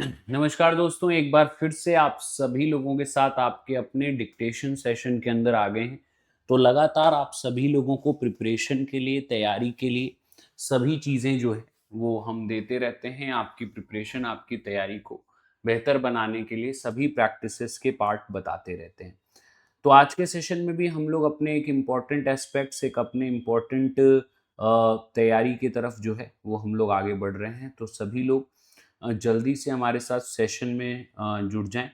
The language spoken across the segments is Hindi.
नमस्कार दोस्तों, एक बार फिर से आप सभी लोगों के साथ आपके अपने डिक्टेशन सेशन के अंदर आ गए हैं। तो लगातार आप सभी लोगों को प्रिपरेशन के लिए, तैयारी के लिए सभी चीज़ें जो है वो हम देते रहते हैं। आपकी प्रिपरेशन, आपकी तैयारी को बेहतर बनाने के लिए सभी प्रैक्टिसेस के पार्ट बताते रहते हैं। तो आज के सेशन में भी हम लोग अपने एक इम्पॉर्टेंट एस्पेक्ट्स, एक अपने इम्पॉर्टेंट तैयारी की तरफ जो है वो हम लोग आगे बढ़ रहे हैं। तो सभी लोग जल्दी से हमारे साथ सेशन में जुड़ जाएं,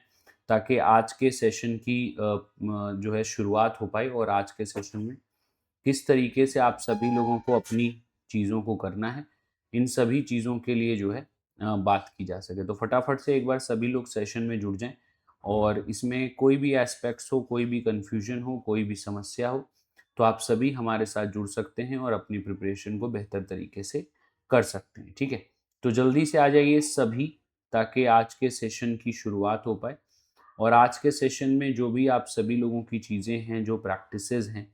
ताकि आज के सेशन की जो है शुरुआत हो पाए। और आज के सेशन में किस तरीके से आप सभी लोगों को अपनी चीज़ों को करना है, इन सभी चीज़ों के लिए जो है बात की जा सके। तो फटाफट से एक बार सभी लोग सेशन में जुड़ जाएं। और इसमें कोई भी एस्पेक्ट्स हो, कोई भी कन्फ्यूजन हो, कोई भी समस्या हो, तो आप सभी हमारे साथ जुड़ सकते हैं और अपनी प्रिपरेशन को बेहतर तरीके से कर सकते हैं। ठीक है, तो जल्दी से आ जाइए सभी, ताकि आज के सेशन की शुरुआत हो पाए। और आज के सेशन में जो भी आप सभी लोगों की चीज़ें हैं, जो प्रैक्टिसेस हैं,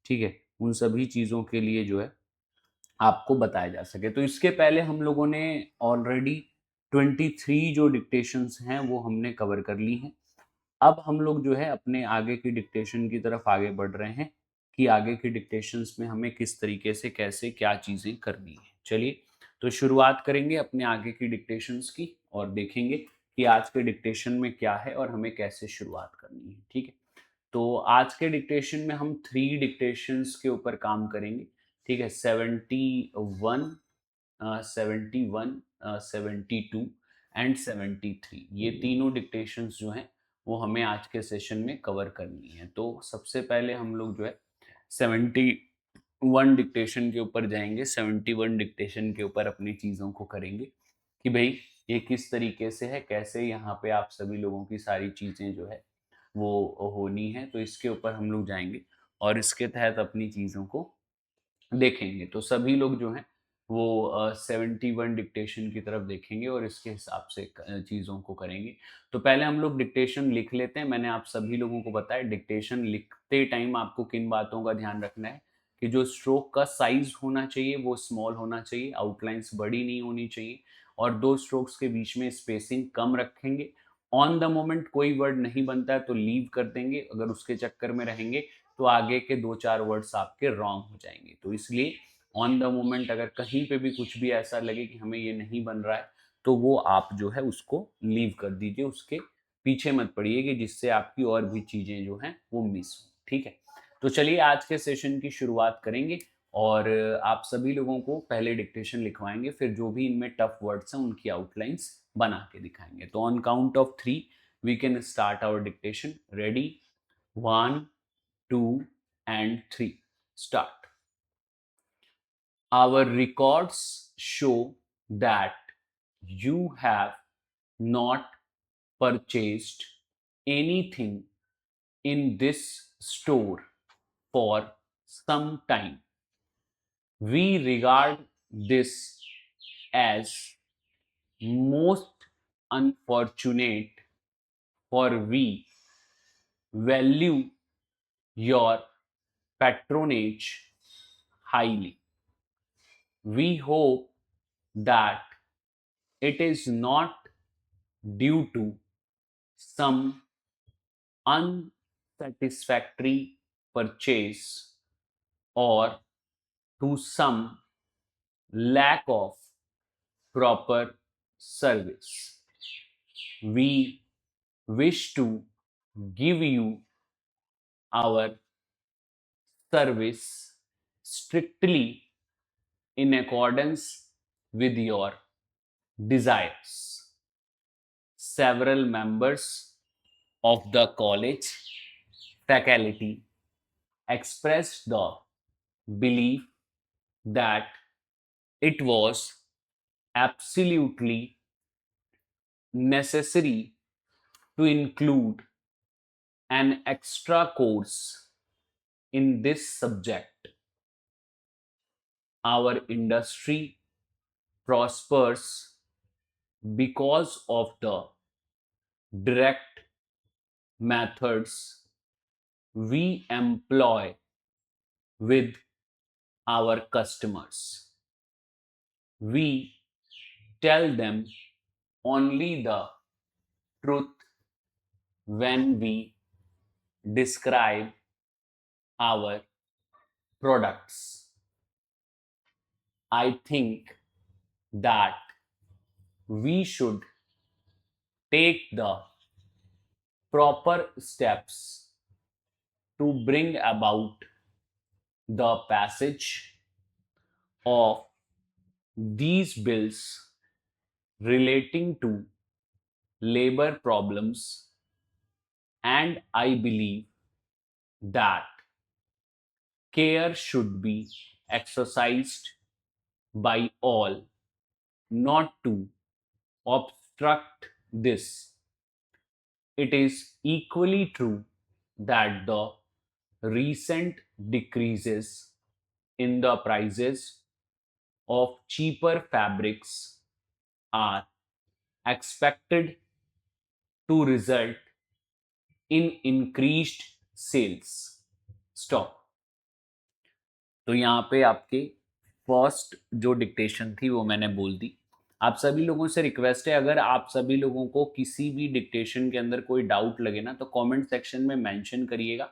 ठीक है, उन सभी चीज़ों के लिए जो है आपको बताया जा सके। तो इसके पहले हम लोगों ने ऑलरेडी 23 जो डिक्टेशंस हैं वो हमने कवर कर ली हैं। अब हम लोग जो है अपने आगे की डिक्टेशन की तरफ आगे बढ़ रहे हैं कि आगे की डिक्टेशंस में हमें किस तरीके से, कैसे, क्या चीज़ें करनी है। चलिए, तो शुरुआत करेंगे अपने आगे की डिक्टेशंस की और देखेंगे कि आज के डिक्टेशन में क्या है और हमें कैसे शुरुआत करनी है। ठीक है, तो आज के डिक्टेशन में हम 3 डिक्टेशंस के ऊपर काम करेंगे। ठीक है, 71, 71, 72 एंड 73, ये तीनों डिक्टेशंस जो हैं वो हमें आज के सेशन में कवर करनी है। तो सबसे पहले हम लोग जो है 71 डिक्टेशन के ऊपर जाएंगे। 71 डिक्टेशन के ऊपर अपनी चीज़ों को करेंगे कि भाई ये किस तरीके से है, कैसे यहाँ पे आप सभी लोगों की सारी चीज़ें जो है वो होनी है। तो इसके ऊपर हम लोग जाएंगे और इसके तहत अपनी चीज़ों को देखेंगे। तो सभी लोग जो हैं वो 71 डिक्टेशन की तरफ देखेंगे और इसके हिसाब से चीज़ों को करेंगे। तो पहले हम लोग डिक्टेशन लिख लेते हैं। मैंने आप सभी लोगों को बताया डिक्टेशन लिखते टाइम आपको किन बातों का ध्यान रखना है कि जो स्ट्रोक का साइज होना चाहिए वो स्मॉल होना चाहिए, आउटलाइंस बड़ी नहीं होनी चाहिए, और दो स्ट्रोक्स के बीच में स्पेसिंग कम रखेंगे। ऑन द मोमेंट कोई वर्ड नहीं बनता है तो लीव कर देंगे, अगर उसके चक्कर में रहेंगे तो आगे के 2-4 वर्ड्स आपके रॉन्ग हो जाएंगे। तो इसलिए ऑन द मोमेंट अगर कहीं पे भी कुछ भी ऐसा लगे कि हमें ये नहीं बन रहा है, तो वो आप जो है उसको लीव कर दीजिए, उसके पीछे मत पड़िए कि जिससे आपकी और भी चीज़ें जो हैं वो मिस हो। ठीक है, तो चलिए आज के सेशन की शुरुआत करेंगे। और आप सभी लोगों को पहले डिक्टेशन लिखवाएंगे, फिर जो भी इनमें टफ वर्ड्स हैं उनकी आउटलाइंस बना के दिखाएंगे। तो on count of 3 we can start our dictation. Ready? 1, 2 and 3. Start. Our records show that you have not purchased anything in this store for some time. We regard this as most unfortunate, for we value your patronage highly. We hope that it is not due to some unsatisfactory purchase or to some lack of proper service. We wish to give you our service strictly in accordance with your desires. Several members of the college faculty expressed the belief that it was absolutely necessary to include an extra course in this subject. Our industry prospers because of the direct methods we employ with our customers. We tell them only the truth when we describe our products. I think that we should take the proper steps to bring about the passage of these bills relating to labor problems, and I believe that care should be exercised by all not to obstruct this. It is equally true that the recent decreases in the prices of cheaper fabrics are expected to result in increased sales. Stop. तो यहाँ पे आपके फर्स्ट जो डिक्टेशन थी वो मैंने बोल दी। आप सभी लोगों से रिक्वेस्ट है, अगर आप सभी लोगों को किसी भी डिक्टेशन के अंदर कोई डाउट लगे ना तो कमेंट सेक्शन में मेंशन करिएगा,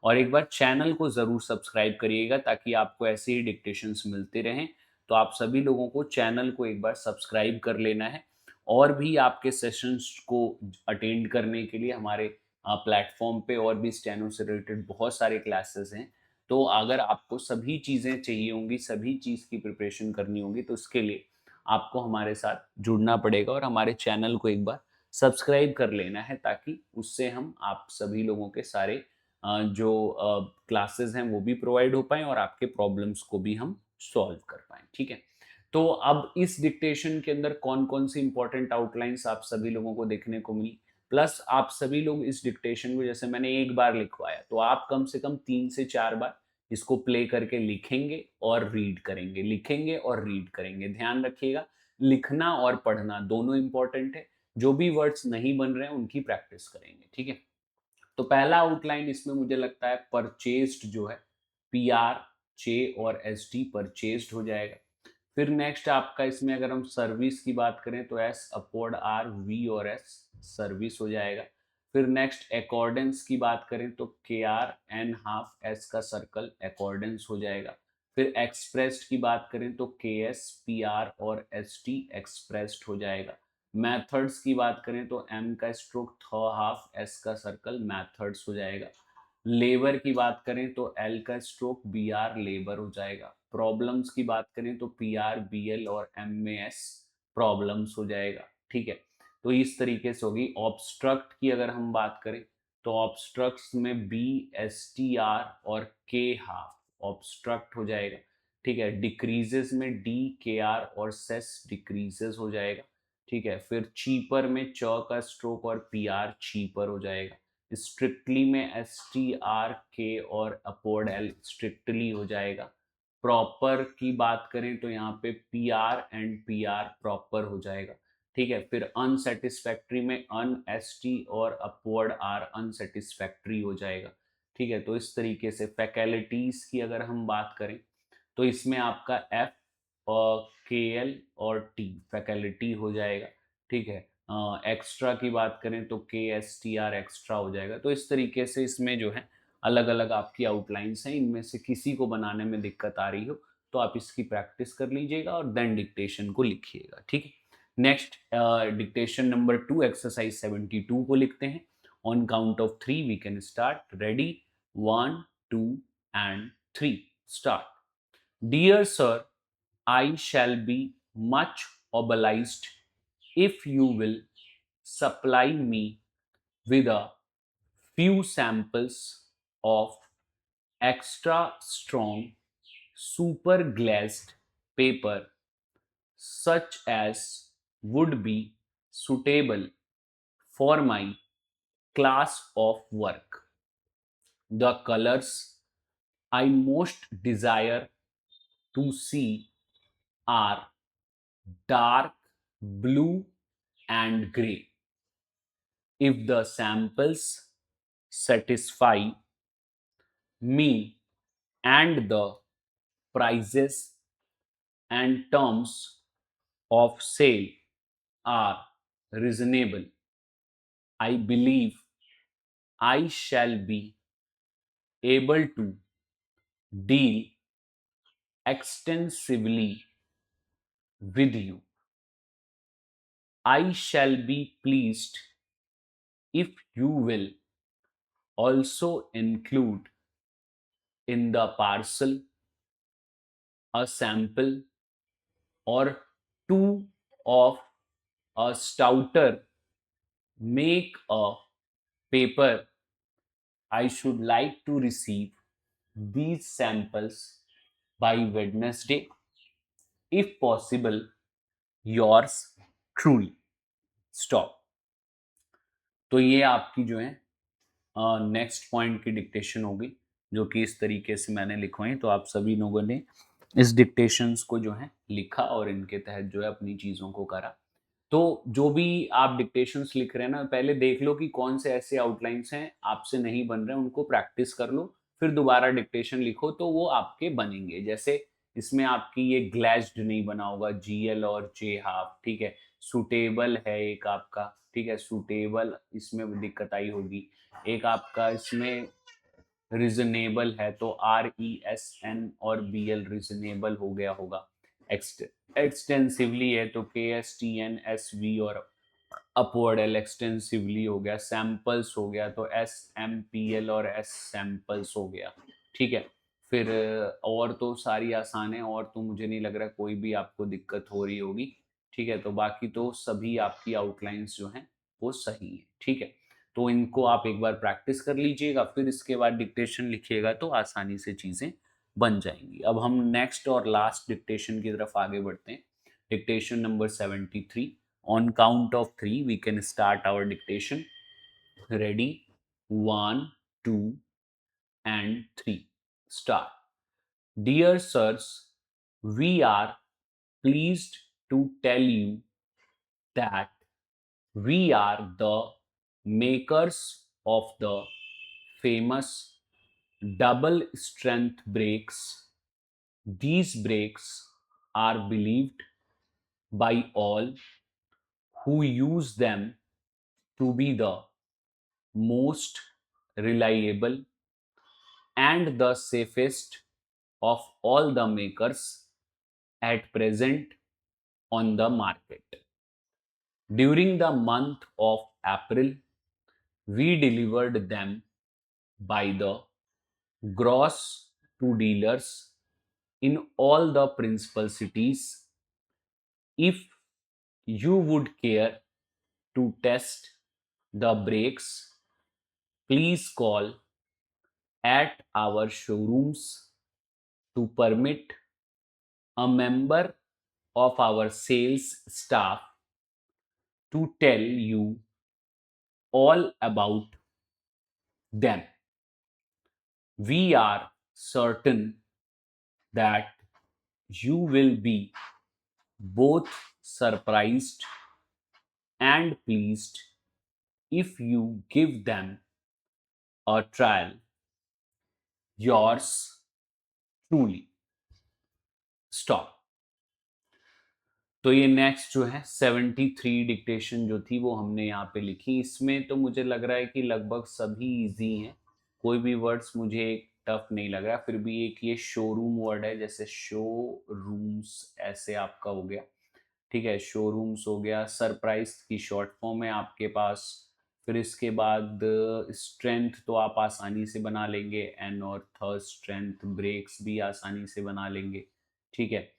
और एक बार चैनल को ज़रूर सब्सक्राइब करिएगा ताकि आपको ऐसे ही डिक्टेशंस मिलते रहें। तो आप सभी लोगों को चैनल को एक बार सब्सक्राइब कर लेना है, और भी आपके सेशंस को अटेंड करने के लिए हमारे प्लेटफॉर्म पे और भी स्टेनो से रिलेटेड बहुत सारे क्लासेस हैं। तो अगर आपको सभी चीज़ें चाहिए होंगी, सभी चीज़ की प्रिपरेशन करनी होगी, तो उसके लिए आपको हमारे साथ जुड़ना पड़ेगा और हमारे चैनल को एक बार सब्सक्राइब कर लेना है, ताकि उससे हम आप सभी लोगों के सारे जो क्लासेस हैं वो भी प्रोवाइड हो पाएँ और आपके प्रॉब्लम्स को भी हम सॉल्व कर पाएँ। ठीक है? तो अब इस डिक्टेशन के अंदर कौन-कौन सी इंपॉर्टेंट आउटलाइन्स आप सभी लोगों को देखने को मिली, प्लस आप सभी लोग इस डिक्टेशन को, जैसे मैंने एक बार लिखवाया, तो आप कम से कम 3 से 4 बार इसको प्ले करके लिखेंगे और रीड करेंगे, लिखेंगे और रीड करेंगे। ध्यान रखिएगा, लिखना और पढ़ना दोनों इंपॉर्टेंट है। जो भी वर्ड्स नहीं बन रहे हैं उनकी प्रैक्टिस करेंगे। ठीक है? तो पहला आउटलाइन इसमें मुझे लगता है परचेस्ड जो है, पी आर चे और एस टी परचेस्ड हो जाएगा। फिर नेक्स्ट आपका इसमें अगर हम सर्विस की बात करें तो एस अपवर्ड आर वी और एस सर्विस हो जाएगा। फिर नेक्स्ट अकॉर्डेंस की बात करें तो के आर एन हाफ एस का सर्कल अकॉर्डेंस हो जाएगा। फिर एक्सप्रेस्ड की बात करें तो के एस पी आर और एस टी एक्सप्रेस्ड हो जाएगा। मेथड्स की बात करें तो एम का स्ट्रोक थ हाफ एस का सर्कल मेथड्स हो जाएगा। लेबर की बात करें तो एल का स्ट्रोक बी आर लेबर हो जाएगा। प्रॉब्लम्स की बात करें तो पी आर बी एल और एम में एस प्रॉब्लम्स हो जाएगा। ठीक है? तो इस तरीके से होगी। ऑब्स्ट्रक्ट की अगर हम बात करें तो ऑब्स्ट्रक्ट्स में बी एस टी आर और के हाफ ऑब्स्ट्रक्ट हो जाएगा। ठीक है? डिक्रीजेस में डी के आर और सेस डिक्रीजेस हो जाएगा। ठीक है? फिर चीपर में च का स्ट्रोक और पी आर चीपर हो जाएगा। स्ट्रिक्टली में एस टी आर के और अपवर्ड एल स्ट्रिक्टली हो जाएगा। प्रॉपर की बात करें तो यहाँ पे P R and P R proper हो जाएगा। ठीक है? फिर अनसेटिस्फैक्ट्री में अन एस टी और अपवर्ड आर अनसेटिस्फैक्ट्री हो जाएगा। ठीक है? तो इस तरीके से फैकल्टीज की अगर हम बात करें तो इसमें आपका एफ और के एल और टी फैकल्टी हो जाएगा। ठीक है? एक्स्ट्रा की बात करें तो के एस टी आर एक्स्ट्रा हो जाएगा। तो इस तरीके से इसमें जो है अलग अलग आपकी आउटलाइंस हैं। इनमें से किसी को बनाने में दिक्कत आ रही हो तो आप इसकी प्रैक्टिस कर लीजिएगा और देन डिक्टेशन को लिखिएगा। ठीक है? नेक्स्ट डिक्टेशन नंबर 2 एक्सरसाइज 72 को लिखते हैं। On count of 3 we can start. Ready? 1 2 and 3 start. Dear sir, I shall be much obliged if you will supply me with a few samples of extra strong super glazed paper such as would be suitable for my class of work. The colors I most desire to see are dark blue and gray. If the samples satisfy me and the prices and terms of sale are reasonable. I believe I shall be able to deal extensively with you. I shall be pleased if you will also include in the parcel a sample or two of a stouter make a paper. I should like to receive these samples by Wednesday. If possible, yours truly. Stop. तो ये आपकी जो है नेक्स्ट पॉइंट की डिक्टेशन होगी, जो कि इस तरीके से मैंने लिखवाई। तो आप सभी लोगों ने इस डिक्टेशंस को जो है लिखा और इनके तहत जो है अपनी चीज़ों को करा। तो जो भी आप डिक्टेशंस लिख रहे हैं ना, पहले देख लो कि कौन से ऐसे आउटलाइंस हैं आपसे नहीं बन रहे, उनको प्रैक्टिस कर लो, फिर दोबारा डिक्टेशन लिखो तो वो आपके बनेंगे। जैसे इसमें आपकी ये ग्लैज्ड नहीं बना होगा, GL और J हाफ, ठीक है। सुटेबल है एक आपका, ठीक है, सुटेबल, इसमें दिक्कत आई होगी। एक आपका इसमें रीजनेबल है तो RESN और BL रीजनेबल हो गया होगा। एक्सटेंसिवली है तो KSTNSV और अपवर्ड एल एक्सटेंसिवली हो गया। सैंपल्स हो गया तो SMPL और S सैंपल्स हो गया, ठीक है। फिर और तो सारी आसान है, और तो मुझे नहीं लग रहा कोई भी आपको दिक्कत हो रही होगी, ठीक है। तो बाकी तो सभी आपकी आउटलाइंस जो हैं वो सही है, ठीक है। तो इनको आप एक बार प्रैक्टिस कर लीजिएगा, फिर इसके बाद डिक्टेशन लिखिएगा तो आसानी से चीज़ें बन जाएंगी। अब हम नेक्स्ट और लास्ट डिक्टेशन की तरफ आगे बढ़ते हैं। Dictation number 73। On count of three, we can start our dictation. Ready? 1, 2, and 3. Start. Dear sirs, we are pleased to tell you that we are the makers of the famous double strength brakes. These brakes are believed by all who use them to be the most reliable and the safest of all the makers at present on the market. During the month of April, we delivered them by the gross to dealers in all the principal cities. If you would care to test the brakes, please call at our showrooms to permit a member of our sales staff to tell you all about them. We are certain that you will be both surprised and pleased if you give them a trial. Yours truly. Stop. तो ये नेक्स्ट जो है 73 डिक्टेशन जो थी वो हमने यहाँ पे लिखी। इसमें तो मुझे लग रहा है कि लगभग सभी इजी हैं, कोई भी वर्ड्स मुझे टफ नहीं लग रहा। फिर भी एक ये शोरूम वर्ड है, जैसे शो रूम्स ऐसे आपका हो गया, ठीक है, शोरूम्स हो गया। सरप्राइज की शॉर्ट फॉर्म है आपके पास। फिर इसके बाद स्ट्रेंथ तो आप आसानी से बना लेंगे, एन और थर्ड स्ट्रेंथ। ब्रेक्स भी आसानी से बना लेंगे, ठीक है।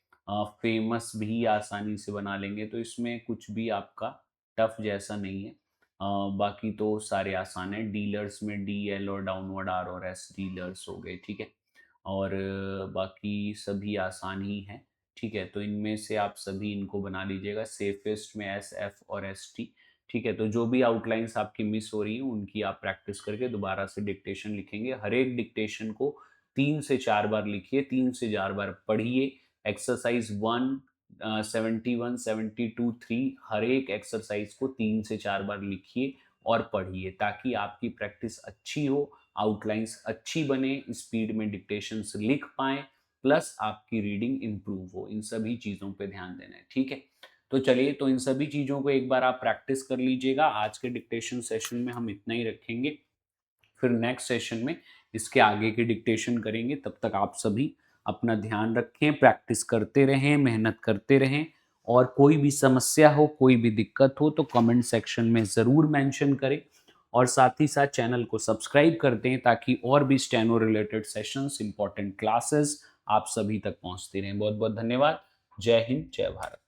फेमस भी आसानी से बना लेंगे, तो इसमें कुछ भी आपका टफ जैसा नहीं है। बाकी तो सारे आसान है। डीलर्स में DL और डाउनवर्ड R और S डीलर्स हो गए, ठीक है। और बाकी सभी आसान ही हैं, ठीक है। तो इनमें से आप सभी इनको बना लीजिएगा। सेफेस्ट में SF और ST, ठीक है। तो जो भी आउटलाइंस आपकी मिस हो रही हैं उनकी आप प्रैक्टिस करके दोबारा से डिक्टेशन लिखेंगे। हर एक डिक्टेशन को 3 से 4 बार लिखिए, 3 से 4 बार पढ़िए। एक्सरसाइज 1, 71, 72, 3, हर एक एक्सरसाइज को 3 से 4 बार लिखिए और पढ़िए, ताकि आपकी प्रैक्टिस अच्छी हो, आउटलाइंस अच्छी बने, स्पीड में डिक्टेशंस लिख पाएँ, प्लस आपकी रीडिंग इंप्रूव हो। इन सभी चीज़ों पे ध्यान देना है, ठीक है। तो चलिए, तो इन सभी चीज़ों को एक बार आप प्रैक्टिस कर लीजिएगा। आज के डिक्टेशन सेशन में हम इतना ही रखेंगे, फिर नेक्स्ट सेशन में इसके आगे की डिक्टेशन करेंगे। तब तक आप सभी अपना ध्यान रखें, प्रैक्टिस करते रहें, मेहनत करते रहें, और कोई भी समस्या हो, कोई भी दिक्कत हो तो कमेंट सेक्शन में ज़रूर मेंशन करें, और साथ ही साथ चैनल को सब्सक्राइब कर दें ताकि और भी steno related sessions, important classes आप सभी तक पहुंचते रहें। बहुत बहुत धन्यवाद। जय हिंद, जय भारत।